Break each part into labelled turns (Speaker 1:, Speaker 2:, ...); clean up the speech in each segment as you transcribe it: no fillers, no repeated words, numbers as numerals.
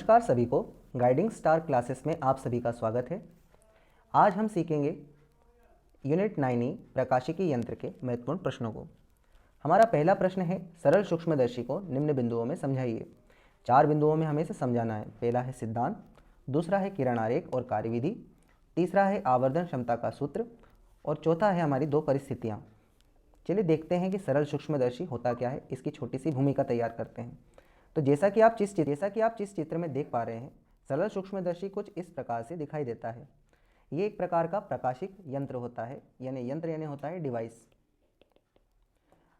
Speaker 1: नमस्कार सभी को, गाइडिंग स्टार क्लासेस में आप सभी का स्वागत है। आज हम सीखेंगे यूनिट 9 प्रकाशिकी यंत्र के महत्वपूर्ण प्रश्नों को। हमारा पहला प्रश्न है, सरल सूक्ष्मदर्शी को निम्न बिंदुओं में समझाइए। 4 बिंदुओं में हमें इसे समझाना है। पहला है सिद्धांत, दूसरा है किरण आरेख और कार्यविधि, तीसरा है आवर्धन क्षमता का सूत्र और चौथा है हमारी 2 परिस्थितियाँ। चलिए देखते हैं कि सरल सूक्ष्मदर्शी होता क्या है, इसकी छोटी सी भूमिका तैयार करते हैं। तो जैसा कि आप जिस चित्र में देख पा रहे हैं, सरल सूक्ष्मदर्शी कुछ इस प्रकार से दिखाई देता है। ये एक प्रकार का प्रकाशिक यंत्र होता है, यंत्र होता है डिवाइस।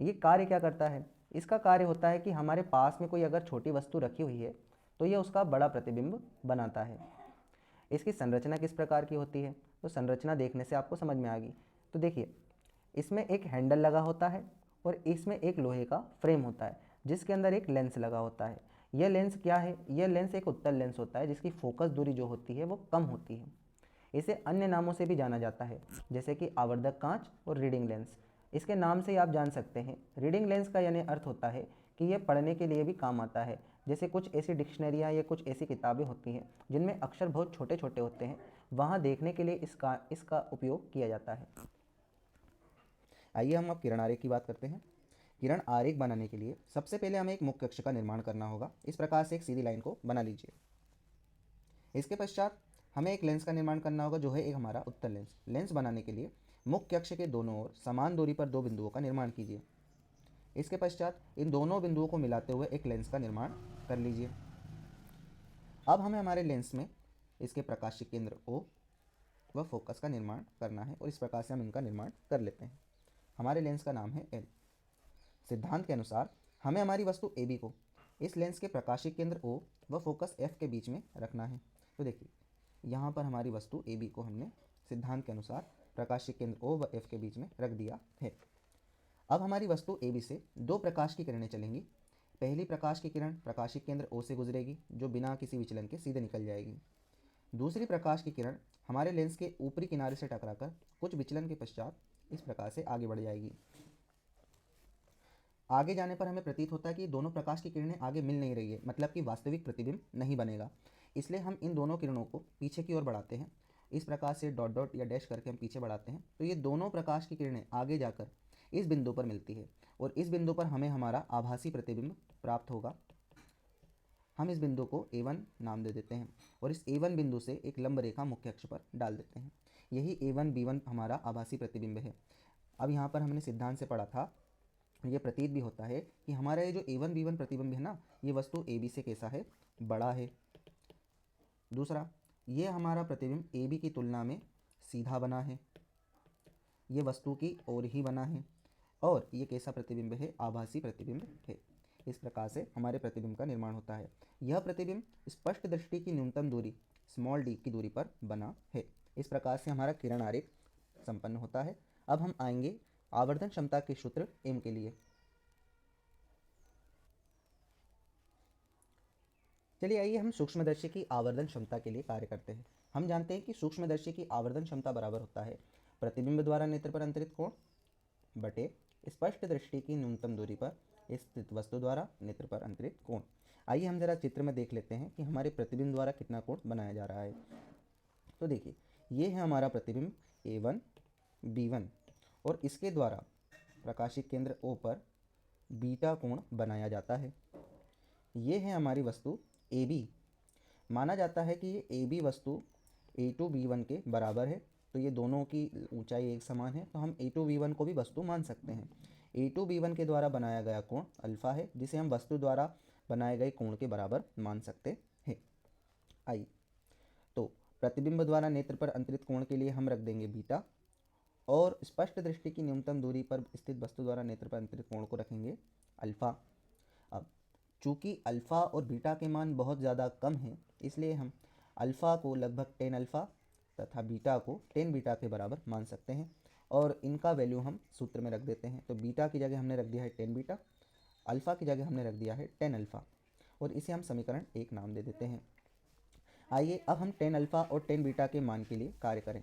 Speaker 1: ये कार्य क्या करता है? इसका कार्य होता है कि हमारे पास में कोई अगर छोटी वस्तु रखी हुई है तो ये उसका बड़ा प्रतिबिंब बनाता है। इसकी संरचना किस प्रकार की होती है? तो संरचना देखने से आपको समझ में आ गई। तो देखिए, इसमें एक हैंडल लगा होता है और इसमें एक लोहे का फ्रेम होता है जिसके अंदर एक लेंस लगा होता है। यह लेंस क्या है? यह लेंस एक उत्तल लेंस होता है जिसकी फोकस दूरी जो होती है वो कम होती है। इसे अन्य नामों से भी जाना जाता है, जैसे कि आवर्धक कांच और रीडिंग लेंस। इसके नाम से ही आप जान सकते हैं। रीडिंग लेंस का अर्थ होता है कि यह पढ़ने के लिए भी काम आता है। जैसे कुछ ऐसी डिक्शनरियाँ या कुछ ऐसी किताबें होती हैं जिनमें अक्षर बहुत छोटे छोटे होते हैं, वहाँ देखने के लिए इसका उपयोग किया जाता है। आइए हम अब किरण आरेख की बात करते हैं। किरण आरेख बनाने के लिए सबसे पहले हमें एक मुख्य अक्ष का निर्माण करना होगा। इस प्रकार से एक सीधी लाइन को बना लीजिए। इसके पश्चात हमें एक लेंस का निर्माण करना होगा जो है एक हमारा उत्तल लेंस। लेंस बनाने के लिए मुख्य अक्ष के दोनों ओर समान दूरी पर 2 बिंदुओं का निर्माण कीजिए। इसके पश्चात इन दोनों बिंदुओं को मिलाते हुए एक लेंस का निर्माण कर लीजिए। अब हमें हमारे लेंस में इसके प्रकाशिक केंद्र O व फोकस का निर्माण करना है और इस प्रकार से हम इनका निर्माण कर लेते हैं। हमारे लेंस का नाम है L। सिद्धांत के अनुसार हमें हमारी वस्तु AB को इस लेंस के प्रकाशिक केंद्र O व फोकस F के बीच में रखना है। तो देखिए, यहाँ पर हमारी वस्तु AB को हमने सिद्धांत के अनुसार प्रकाशिक केंद्र O व F के बीच में रख दिया है। अब हमारी वस्तु AB से 2 प्रकाश की किरणें चलेंगी। पहली प्रकाश की किरण प्रकाशिक केंद्र O से गुजरेगी, जो बिना किसी विचलन के सीधे निकल जाएगी। दूसरी प्रकाश की किरण हमारे लेंस के ऊपरी किनारे से टकराकर कुछ विचलन के पश्चात इस प्रकार से आगे बढ़ जाएगी। आगे जाने पर हमें प्रतीत होता है कि दोनों प्रकाश की किरणें आगे मिल नहीं रही है, मतलब कि वास्तविक प्रतिबिंब नहीं बनेगा। इसलिए हम इन दोनों किरणों को पीछे की ओर बढ़ाते हैं। इस प्रकार से डॉट डॉट या डैश करके हम पीछे बढ़ाते हैं, तो ये दोनों प्रकाश की किरणें आगे जाकर इस बिंदु पर मिलती है और इस बिंदु पर हमें हमारा आभासी प्रतिबिंब प्राप्त होगा। हम इस बिंदु को A1 नाम दे देते हैं और इस A1 बिंदु से एक लंब रेखा मुख्य अक्ष पर डाल देते हैं। यही A1 B1 हमारा आभासी प्रतिबिंब है। अब यहाँ पर हमने सिद्धांत से पढ़ा था, ये प्रतीत भी होता है कि हमारा ये जो A1 B1 प्रतिबिंब है ना, ये वस्तु AB से कैसा है? बड़ा है। दूसरा, ये हमारा प्रतिबिंब AB की तुलना में सीधा बना है, ये वस्तु की ओर ही बना है और ये कैसा प्रतिबिंब है? आभासी प्रतिबिंब है। इस प्रकार से हमारे प्रतिबिंब का निर्माण होता है। यह प्रतिबिंब स्पष्ट दृष्टि की न्यूनतम दूरी d की दूरी पर बना है। इस प्रकार से हमारा किरण आरेख संपन्न होता है। अब हम आएंगे आवर्धन क्षमता के सूत्र M के लिए। चलिए आइए हम सूक्ष्मदर्शी की आवर्धन क्षमता के लिए कार्य करते हैं। हम जानते हैं कि सूक्ष्मदर्शी की आवर्धन क्षमता बराबर होता है प्रतिबिंब द्वारा नेत्र पर अंतरित कोण बटे स्पष्ट दृष्टि की न्यूनतम दूरी पर स्थित वस्तु द्वारा नेत्र पर अंतरित कोण। आइए हम जरा चित्र में देख लेते हैं कि हमारे प्रतिबिंब द्वारा कितना कोण बनाया जा रहा है। तो देखिए, ये है हमारा प्रतिबिंब A1 B1 और इसके द्वारा प्रकाशिक केंद्र O पर बीटा कोण बनाया जाता है। ये है हमारी वस्तु AB। माना जाता है कि ये AB वस्तु A2 B1 के बराबर है, तो ये दोनों की ऊंचाई एक समान है, तो हम A2 B1 को भी वस्तु मान सकते हैं। A2 B1 के द्वारा बनाया गया कोण अल्फा है, जिसे हम वस्तु द्वारा बनाए गए कोण के बराबर मान सकते हैं। आइए, तो प्रतिबिंब द्वारा नेत्र पर अंतरित कोण के लिए हम रख देंगे बीटा और स्पष्ट दृष्टि की न्यूनतम दूरी पर स्थित वस्तु द्वारा नेत्र पर अंतरित कोण को रखेंगे अल्फा। अब चूँकि अल्फ़ा और बीटा के मान बहुत ज़्यादा कम हैं, इसलिए हम अल्फ़ा को लगभग 10 अल्फ़ा तथा बीटा को 10 बीटा के बराबर मान सकते हैं और इनका वैल्यू हम सूत्र में रख देते हैं। तो बीटा की जगह हमने रख दिया है 10 बीटा, अल्फ़ा की जगह हमने रख दिया है 10 अल्फ़ा और इसे हम समीकरण 1 नाम दे देते हैं। आइए अब हम 10 अल्फ़ा और 10 बीटा के मान के लिए कार्य करें।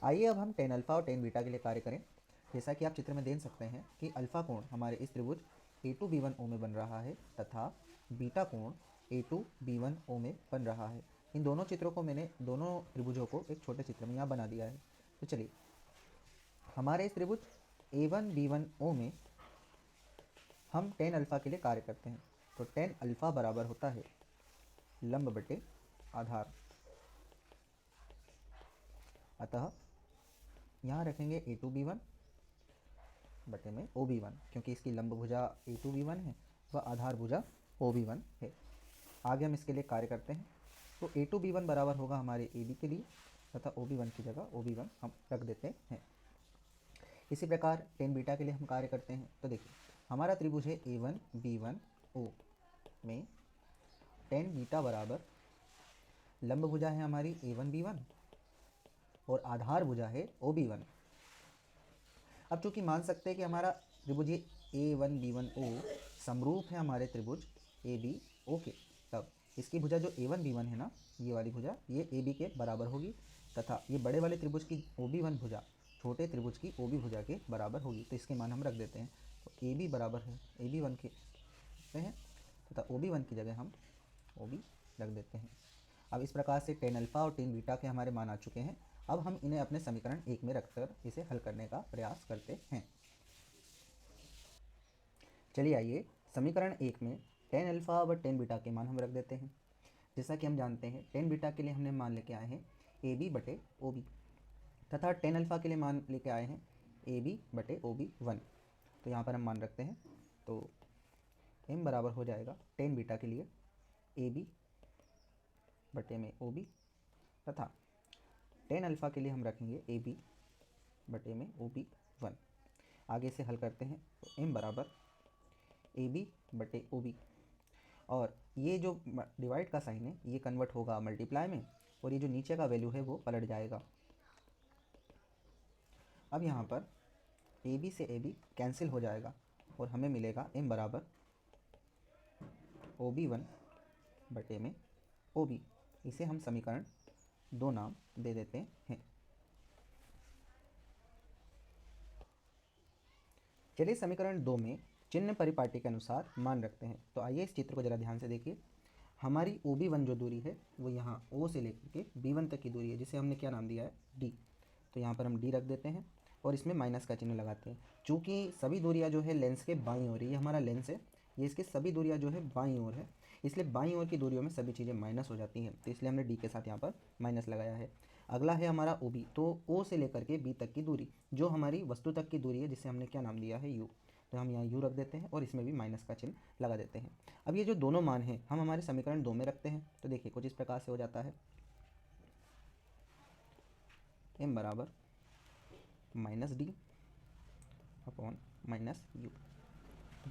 Speaker 1: आइए अब हम 10 अल्फ़ा और 10 बीटा के लिए कार्य करें। जैसा कि आप चित्र में देख सकते हैं कि अल्फ़ा कोण हमारे इस त्रिभुज A2 B1 O में बन रहा है तथा बीटा कोण A2B1O में बन रहा है। इन दोनों चित्रों को मैंने, दोनों त्रिभुजों को एक छोटे चित्र में यहाँ बना दिया है। तो चलिए, हमारे इस त्रिभुज A1B1O में हम tan अल्फा के लिए कार्य करते हैं। तो tan अल्फा बराबर होता है लंब बटे आधार। अतः यहाँ रखेंगे A2B1 बटे में OB1, क्योंकि इसकी लंब भुजा A2B1 है व आधार भुजा OB1 है। आगे हम इसके लिए कार्य करते हैं। तो A2B1 बराबर होगा हमारे AB के लिए, तथा OB1 की जगह OB1 हम रख देते हैं। इसी प्रकार tan बीटा के लिए हम कार्य करते हैं। तो देखिए, हमारा त्रिभुज है A1B1O में tan बीटा बराबर लंब भुजा है हमारी A1B1 और आधार भुजा है OB1। अब चूंकि मान सकते हैं कि हमारा त्रिभुज A1B1O समरूप है हमारे त्रिभुज ABO के, तब इसकी भुजा जो A1B1 है ना, ये वाली भुजा, ये AB के बराबर होगी, तथा ये बड़े वाले त्रिभुज की OB1 भुजा छोटे त्रिभुज की OB भुजा के बराबर होगी। तो इसके मान हम रख देते हैं। तो AB बराबर है AB1 के हैं, तथा OB1 की जगह हम OB रख देते हैं। अब इस प्रकार से tan अल्फा और tan बीटा के हमारे मान आ चुके हैं। अब हम इन्हें अपने समीकरण 1 में रखकर इसे हल करने का प्रयास करते हैं। चलिए आइए, समीकरण 1 में tan अल्फा व tan बीटा के मान हम रख देते हैं। जैसा कि हम जानते हैं, tan बीटा के लिए हमने मान लेके आए हैं AB बटे OB, तथा tan अल्फा के लिए मान लेके आए हैं AB बटे OB1। तो यहाँ पर हम मान रखते हैं। तो m बराबर हो जाएगा tan बीटा के लिए AB बटे में OB, तथा tan अल्फा के लिए हम रखेंगे AB बटे में OB1। आगे से हल करते हैं। तो m बराबर AB बटे OB, और ये जो डिवाइड का साइन है ये कन्वर्ट होगा मल्टीप्लाई में, और ये जो नीचे का वैल्यू है वो पलट जाएगा। अब यहाँ पर AB से AB कैंसिल हो जाएगा और हमें मिलेगा m बराबर OB1 बटे में OB। इसे हम समीकरण 2 नाम दे देते हैं। चलिए, समीकरण 2 में चिन्ह परिपाटी के अनुसार मान रखते हैं। तो आइए इस चित्र को जरा ध्यान से देखिए। हमारी OB1 जो दूरी है वो यहाँ O से लेकर के B1 तक की दूरी है, जिसे हमने क्या नाम दिया है, D। तो यहाँ पर हम D रख देते हैं और इसमें माइनस का चिन्ह लगाते हैं। चूँकि सभी दूरियाँ जो है लेंस के बाईं ओर, ये हमारा लेंस है, ये इसकी सभी दूरियाँ जो है बाईं ओर है, इसलिए बाईं ओर की दूरियों में सभी चीज़ें माइनस हो जाती हैं। तो इसलिए हमने D के साथ यहाँ पर माइनस लगाया है। अगला है हमारा OB। तो O से लेकर के B तक की दूरी, जो हमारी वस्तु तक की दूरी है, जिसे हमने क्या नाम दिया है, U। तो हम यहाँ U रख देते हैं और इसमें भी माइनस का चिन्ह लगा देते हैं। अब ये जो दोनों मान हैं हम हमारे समीकरण 2 में रखते हैं। तो देखिए, कुछ इस प्रकार से हो जाता है, m बराबर minus D upon minus U।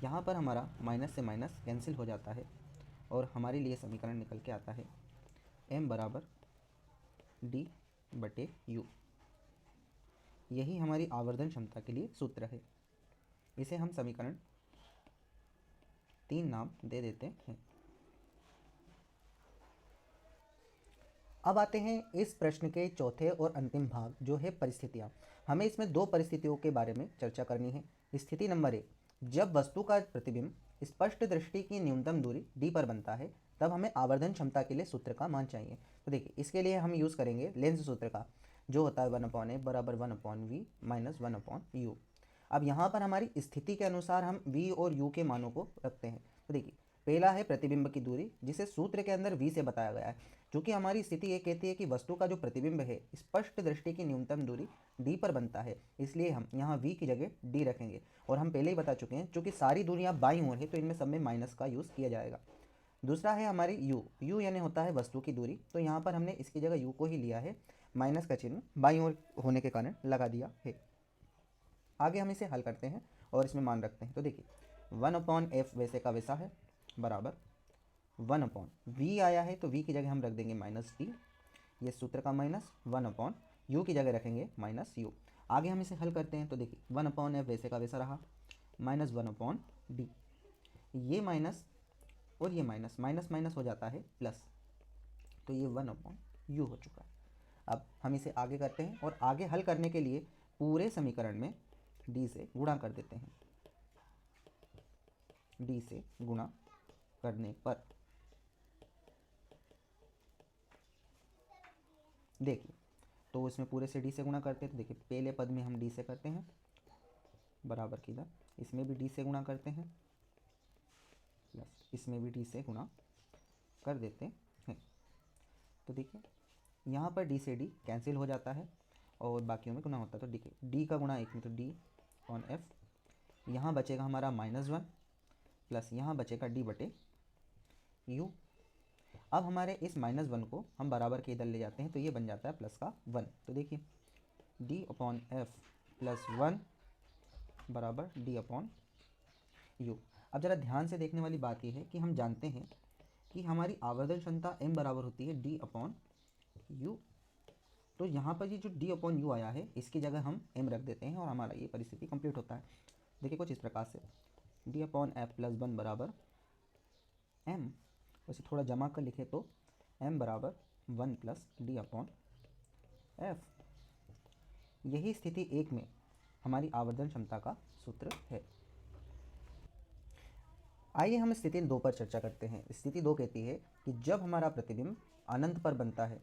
Speaker 1: यहाँ पर हमारा माइनस से माइनस कैंसिल हो जाता है और हमारे लिए समीकरण निकल के आता है m बराबर D बटे U। यही हमारी आवर्धन क्षमता के लिए सूत्र है। इसे हम समीकरण 3 नाम दे देते हैं। अब आते हैं इस प्रश्न के चौथे और अंतिम भाग, जो है परिस्थितियाँ। हमें इसमें 2 परिस्थितियों के बारे में चर्चा करनी है। स्थिति नंबर 1, जब वस्तु का प्रतिबिंब स्पष्ट दृष्टि की न्यूनतम दूरी D पर बनता है, तब हमें आवर्धन क्षमता के लिए सूत्र का मान चाहिए। तो देखिए, इसके लिए हम यूज़ करेंगे लेंस सूत्र का, जो होता है 1/a बराबर 1/v माइनस 1/u। अब यहाँ पर हमारी स्थिति के अनुसार हम v और u के मानों को रखते हैं। तो देखिए, पहला है प्रतिबिंब की दूरी, जिसे सूत्र के अंदर v से बताया गया है। क्योंकि हमारी स्थिति ये कहती है कि वस्तु का जो प्रतिबिंब है स्पष्ट दृष्टि की न्यूनतम दूरी d पर बनता है, इसलिए हम यहाँ v की जगह d रखेंगे। और हम पहले ही बता चुके हैं, चूँकि सारी दूरियाँ बाईं ओर है तो इनमें सब में माइनस का यूज़ किया जाएगा। दूसरा है हमारी u यानी होता है वस्तु की दूरी। तो यहाँ पर हमने इसकी जगह u को ही लिया है, माइनस का चिन्ह बाईं ओर होने के कारण लगा दिया है। आगे हम इसे हल करते हैं और इसमें मान रखते हैं। तो देखिए, 1/f वैसे का वैसा है बराबर 1/v आया है, तो v की जगह हम रख देंगे माइनस d, ये सूत्र का माइनस 1/u की जगह रखेंगे माइनस u। आगे हम इसे हल करते हैं। तो देखिए, 1/f वैसे का वैसा रहा, माइनस 1/d, ये माइनस और ये माइनस, माइनस माइनस हो जाता है प्लस, तो ये 1/u हो चुका है। अब हम इसे आगे करते हैं और आगे हल करने के लिए पूरे समीकरण में d से गुणा कर देते हैं। d से गुणा करने पर देखिए, तो इसमें पूरे से डी से गुणा करते हैं, तो देखिए पहले पद में हम डी से करते हैं बराबर की इधर, इसमें भी डी से गुणा करते हैं प्लस इसमें भी डी से गुणा कर देते हैं। तो देखिए यहाँ पर डी से डी कैंसिल हो जाता है और बाकियों में गुना होता है, तो देखिए डी का गुणा एक में, तो डी ऑन एफ, यहाँ बचेगा हमारा -1 प्लस यहाँ बचेगा डी बटे यू। अब हमारे इस -1 को हम बराबर के इधर ले जाते हैं, तो ये बन जाता है प्लस का 1। तो देखिए डी अपॉन एफ प्लस 1 बराबर डी अपॉन यू। अब ज़रा ध्यान से देखने वाली बात यह है कि हम जानते हैं कि हमारी आवर्धन क्षमता m बराबर होती है डी अपॉन यू। तो यहाँ पर ये जो डी अपॉन यू आया है, इसकी जगह हम m रख देते हैं और हमारा ये परिस्थिति कंप्लीट होता है। देखिए कुछ इस प्रकार से डी अपॉन एफ प्लस 1 बराबर m, वैसे थोड़ा जमा कर लिखे तो m बराबर 1 प्लस डी अपॉन एफ। यही स्थिति 1 में हमारी आवर्धन क्षमता का सूत्र है। आइए हम स्थिति 2 पर चर्चा करते हैं। स्थिति 2 कहती है कि जब हमारा प्रतिबिंब अनंत पर बनता है,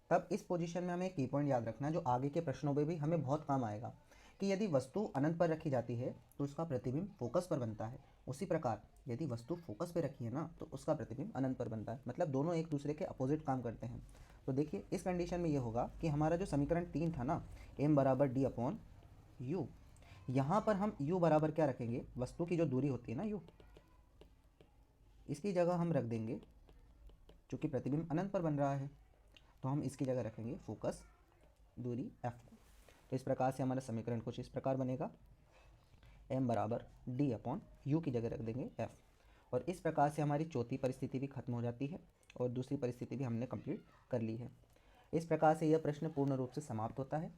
Speaker 1: तब इस पोजीशन में हमें एक की पॉइंट याद रखना है जो आगे के प्रश्नों में भी हमें बहुत काम आएगा, कि यदि वस्तु अनंत पर रखी जाती है तो उसका प्रतिबिंब फोकस पर बनता है। उसी प्रकार यदि वस्तु फोकस पे रखी है ना, तो उसका प्रतिबिंब अनंत पर बनता है। मतलब दोनों एक दूसरे के अपोजिट काम करते हैं। तो देखिए इस कंडीशन में ये होगा कि हमारा जो समीकरण 3 था ना, m बराबर डी अपॉन यू, यहाँ पर हम u बराबर क्या रखेंगे, वस्तु की जो दूरी होती है ना u, इसकी जगह हम रख देंगे, चूँकि प्रतिबिंब अनंत पर बन रहा है तो हम इसकी जगह रखेंगे फोकस दूरी f को। तो इस प्रकार से हमारा समीकरण कुछ इस प्रकार बनेगा, m बराबर d अपॉन यू की जगह रख देंगे f। और इस प्रकार से हमारी चौथी परिस्थिति भी खत्म हो जाती है और दूसरी परिस्थिति भी हमने कंप्लीट कर ली है। इस प्रकार से यह प्रश्न पूर्ण रूप से समाप्त होता है।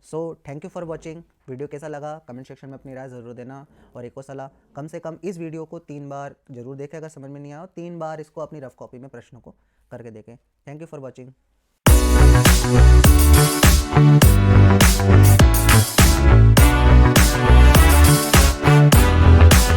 Speaker 1: So thank you for watching. Video कैसा लगा कमेंट सेक्शन में अपनी राय ज़रूर देना। और एक और सलाह, कम से कम इस वीडियो को 3 बार जरूर देखें, अगर समझ में नहीं आया 3 बार इसको अपनी रफ कॉपी में प्रश्नों को करके देखें। Thank you for watching.